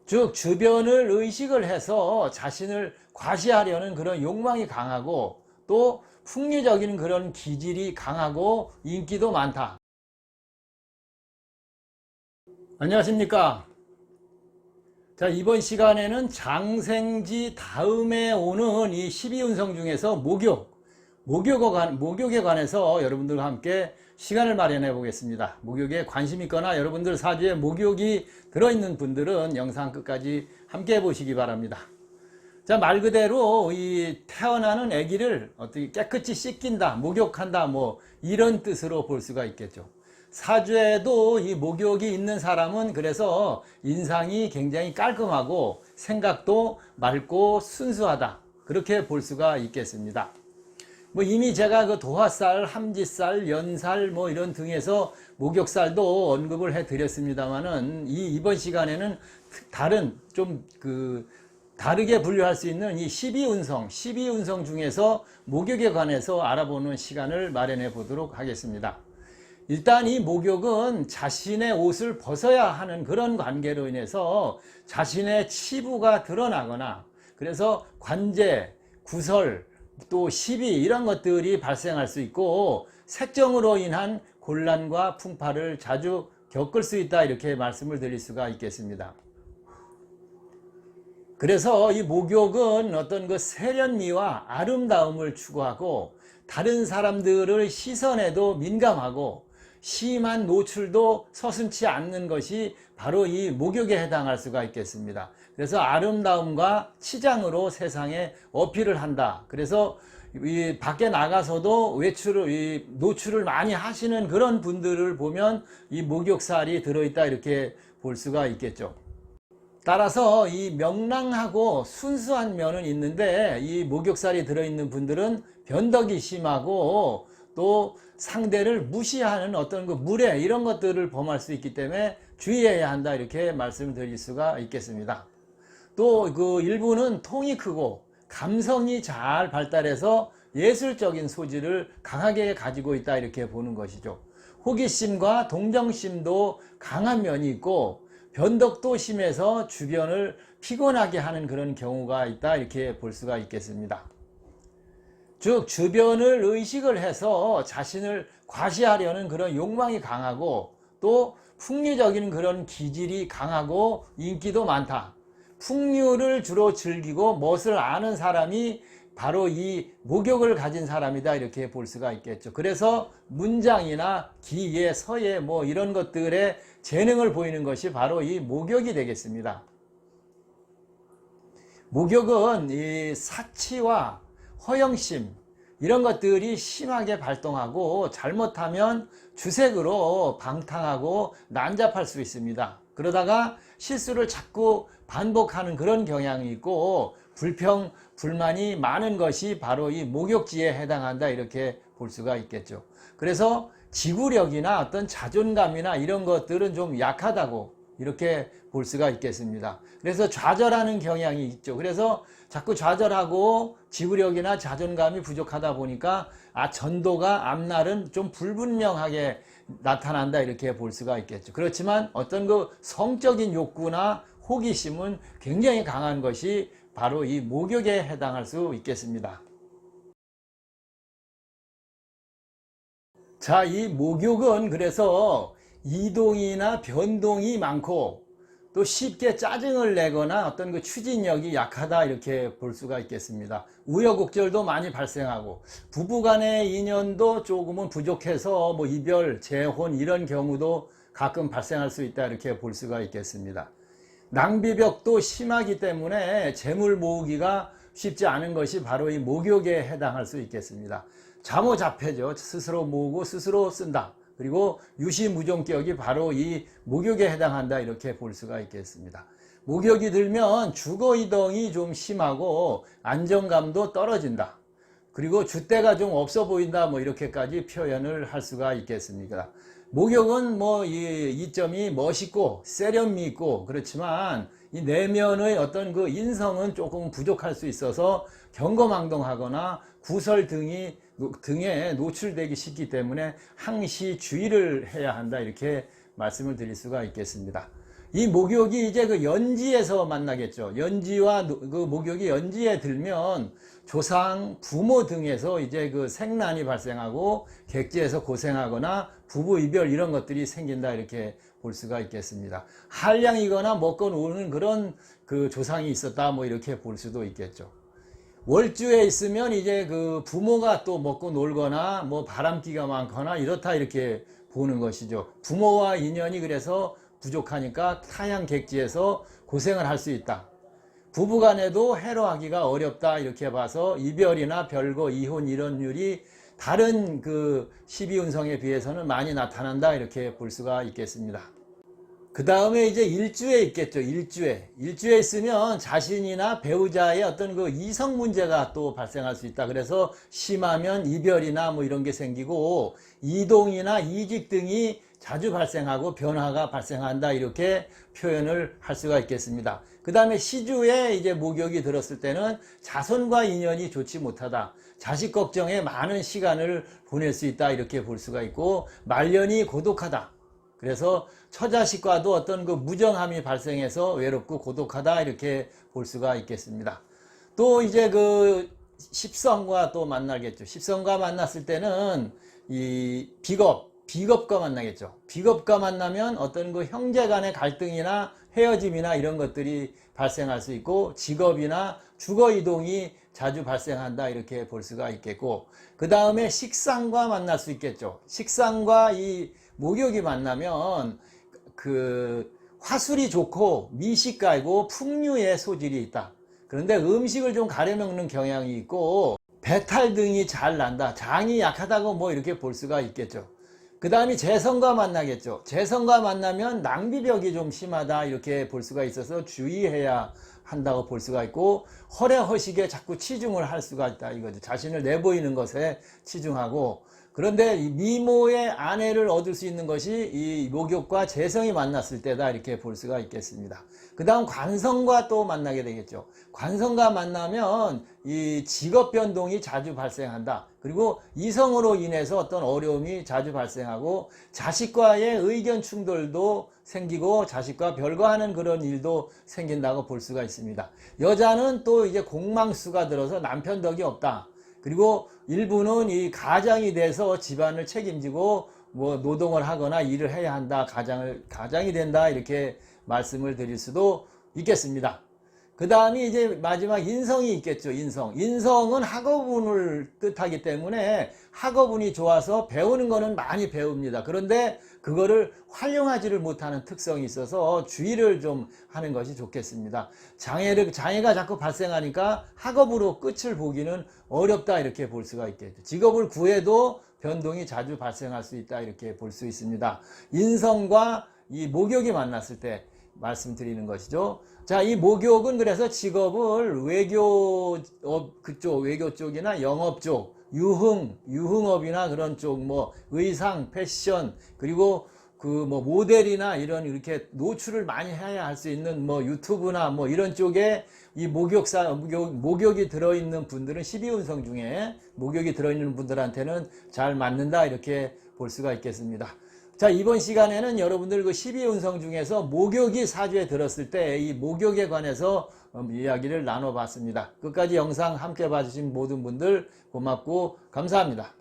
즉 주변을 의식을 해서 자신을 과시하려는 그런 욕망이 강하고 또 풍류적인 그런 기질이 강하고 인기도 많다. 안녕하십니까. 자, 이번 시간에는 장생지 다음에 오는 이 12운성 중에서 목욕에 관해서 여러분들과 함께 시간을 마련해 보겠습니다. 목욕에 관심 있거나 여러분들 사주에 목욕이 들어있는 분들은 영상 끝까지 함께 보시기 바랍니다. 자, 말 그대로 이 태어나는 아기를 어떻게 깨끗이 씻긴다, 목욕한다, 뭐 이런 뜻으로 볼 수가 있겠죠. 사주에도 이 목욕이 있는 사람은 그래서 인상이 굉장히 깔끔하고 생각도 맑고 순수하다, 그렇게 볼 수가 있겠습니다. 뭐 이미 제가 그 도화살, 함지살, 연살 뭐 이런 등에서 목욕살도 언급을 해 드렸습니다만은 이번 시간에는 다른 다르게 분류할 수 있는 이 12운성 중에서 목욕에 관해서 알아보는 시간을 마련해 보도록 하겠습니다. 일단 이 목욕은 자신의 옷을 벗어야 하는 그런 관계로 인해서 자신의 치부가 드러나거나 그래서 관제, 구설, 또 시비 이런 것들이 발생할 수 있고 색정으로 인한 곤란과 풍파를 자주 겪을 수 있다, 이렇게 말씀을 드릴 수가 있겠습니다. 그래서 이 목욕은 어떤 그 세련미와 아름다움을 추구하고 다른 사람들의 시선에도 민감하고 심한 노출도 서슴지 않는 것이 바로 이 목욕에 해당할 수가 있겠습니다. 그래서 아름다움과 치장으로 세상에 어필을 한다. 그래서 이 밖에 나가서도 노출을 많이 하시는 그런 분들을 보면 이 목욕살이 들어있다, 이렇게 볼 수가 있겠죠. 따라서 이 명랑하고 순수한 면은 있는데 이 목욕살이 들어있는 분들은 변덕이 심하고 또 상대를 무시하는 어떤 그 무례 이런 것들을 범할 수 있기 때문에 주의해야 한다, 이렇게 말씀드릴 수가 있겠습니다. 또 그 일부는 통이 크고 감성이 잘 발달해서 예술적인 소질을 강하게 가지고 있다, 이렇게 보는 것이죠. 호기심과 동정심도 강한 면이 있고 변덕도 심해서 주변을 피곤하게 하는 그런 경우가 있다, 이렇게 볼 수가 있겠습니다. 즉 주변을 의식을 해서 자신을 과시하려는 그런 욕망이 강하고 또 풍류적인 그런 기질이 강하고 인기도 많다. 풍류를 주로 즐기고 멋을 아는 사람이 바로 이 목욕을 가진 사람이다, 이렇게 볼 수가 있겠죠. 그래서 문장이나 기예, 서예 뭐 이런 것들에 재능을 보이는 것이 바로 이 목욕이 되겠습니다. 목욕은 이 사치와 허영심 이런 것들이 심하게 발동하고 잘못하면 주색으로 방탕하고 난잡할 수 있습니다. 그러다가 실수를 자꾸 반복하는 그런 경향이 있고 불평, 불만이 많은 것이 바로 이 목욕지에 해당한다, 이렇게 볼 수가 있겠죠. 그래서 지구력이나 어떤 자존감이나 이런 것들은 좀 약하다고 이렇게 볼 수가 있겠습니다. 그래서 좌절하는 경향이 있죠. 그래서 자꾸 좌절하고 지구력이나 자존감이 부족하다 보니까 전도가 앞날은 좀 불분명하게 나타난다, 이렇게 볼 수가 있겠죠. 그렇지만 어떤 그 성적인 욕구나 호기심은 굉장히 강한 것이 바로 이 목욕에 해당할 수 있겠습니다. 자, 이 목욕은 그래서 이동이나 변동이 많고 또 쉽게 짜증을 내거나 어떤 그 추진력이 약하다, 이렇게 볼 수가 있겠습니다. 우여곡절도 많이 발생하고 부부간의 인연도 조금은 부족해서 뭐 이별, 재혼 이런 경우도 가끔 발생할 수 있다, 이렇게 볼 수가 있겠습니다. 낭비벽도 심하기 때문에 재물 모으기가 쉽지 않은 것이 바로 이 목욕에 해당할 수 있겠습니다. 자모자폐죠. 스스로 모으고 스스로 쓴다. 그리고 유시무종격이 바로 이 목욕에 해당한다, 이렇게 볼 수가 있겠습니다. 목욕이 들면 주거이동이 좀 심하고 안정감도 떨어진다. 그리고 줏대가 좀 없어 보인다, 뭐 이렇게까지 표현을 할 수가 있겠습니다. 목욕은 뭐 이점이 멋있고 세련미 있고 그렇지만 이 내면의 어떤 그 인성은 조금 부족할 수 있어서 경거망동하거나 구설 등에 노출되기 쉽기 때문에 항시 주의를 해야 한다, 이렇게 말씀을 드릴 수가 있겠습니다. 이 목욕이 이제 그 연지에서 만나겠죠. 연지와 그 목욕이 연지에 들면 조상, 부모 등에서 이제 그 생난이 발생하고 객지에서 고생하거나 부부 이별 이런 것들이 생긴다 이렇게 볼 수가 있겠습니다. 한량이거나 먹고 노는 그런 그 조상이 있었다 뭐 이렇게 볼 수도 있겠죠. 월주에 있으면 이제 그 부모가 또 먹고 놀거나 뭐 바람기가 많거나 이렇다 이렇게 보는 것이죠. 부모와 인연이 그래서 부족하니까 타양 객지에서 고생을 할 수 있다. 부부간에도 해로하기가 어렵다 이렇게 봐서 이별이나 별거, 이혼 이런 율이 다른 그 12운성에 비해서는 많이 나타난다 이렇게 볼 수가 있겠습니다. 그 다음에 이제 일주에 있겠죠. 일주에 있으면 자신이나 배우자의 어떤 그 이성 문제가 또 발생할 수 있다. 그래서 심하면 이별이나 뭐 이런 게 생기고 이동이나 이직 등이 자주 발생하고 변화가 발생한다 이렇게 표현을 할 수가 있겠습니다. 그 다음에 시주에 이제 목욕이 들었을 때는 자손과 인연이 좋지 못하다. 자식 걱정에 많은 시간을 보낼 수 있다 이렇게 볼 수가 있고 말년이 고독하다. 그래서 처자식과도 어떤 그 무정함이 발생해서 외롭고 고독하다 이렇게 볼 수가 있겠습니다. 또 이제 그 십성과 또 만나겠죠. 십성과 만났을 때는 이 비겁과 만나겠죠. 비겁과 만나면 어떤 그 형제 간의 갈등이나 헤어짐이나 이런 것들이 발생할 수 있고 직업이나 주거 이동이 자주 발생한다 이렇게 볼 수가 있겠고 그 다음에 식상과 만날 수 있겠죠. 식상과 이 목욕이 만나면 그 화술이 좋고 미식가이고 풍류의 소질이 있다. 그런데 음식을 좀 가려먹는 경향이 있고 배탈 등이 잘 난다. 장이 약하다고 뭐 이렇게 볼 수가 있겠죠. 그 다음에 재성과 만나겠죠. 재성과 만나면 낭비력이 좀 심하다 이렇게 볼 수가 있어서 주의해야 한다고 볼 수가 있고 허례허식에 자꾸 치중을 할 수가 있다 이거죠. 자신을 내보이는 것에 치중하고 그런데 이 미모의 아내를 얻을 수 있는 것이 이 목욕과 재성이 만났을 때다 이렇게 볼 수가 있겠습니다. 그 다음 관성과 또 만나게 되겠죠. 관성과 만나면 이 직업 변동이 자주 발생한다. 그리고 이성으로 인해서 어떤 어려움이 자주 발생하고 자식과의 의견 충돌도 생기고 자식과 별거하는 그런 일도 생긴다고 볼 수가 있습니다. 여자는 또 이제 공망수가 들어서 남편 덕이 없다. 그리고 일부는 이 가장이 돼서 집안을 책임지고 뭐 노동을 하거나 일을 해야 한다. 가장이 된다. 이렇게 말씀을 드릴 수도 있겠습니다. 그 다음에 이제 마지막 인성이 있겠죠. 인성은 학업운을 뜻하기 때문에 학업운이 좋아서 배우는 거는 많이 배웁니다. 그런데 그거를 활용하지를 못하는 특성이 있어서 주의를 좀 하는 것이 좋겠습니다. 장애가 자꾸 발생하니까 학업으로 끝을 보기는 어렵다 이렇게 볼 수가 있겠죠. 직업을 구해도 변동이 자주 발생할 수 있다 이렇게 볼 수 있습니다. 인성과 이 목욕이 만났을 때 말씀드리는 것이죠. 자, 이 목욕은 그래서 직업을 외교 쪽이나 영업 쪽, 유흥업이나 그런 쪽, 뭐 의상, 패션, 그리고 그 뭐 모델이나 이런 이렇게 노출을 많이 해야 할 수 있는 뭐 유튜브나 뭐 이런 쪽에 이 목욕이 들어있는 분들은 12운성 중에 목욕이 들어있는 분들한테는 잘 맞는다 이렇게 볼 수가 있겠습니다. 자, 이번 시간에는 여러분들 그 12운성 중에서 목욕이 사주에 들었을 때 이 목욕에 관해서 이야기를 나눠봤습니다. 끝까지 영상 함께 봐주신 모든 분들 고맙고 감사합니다.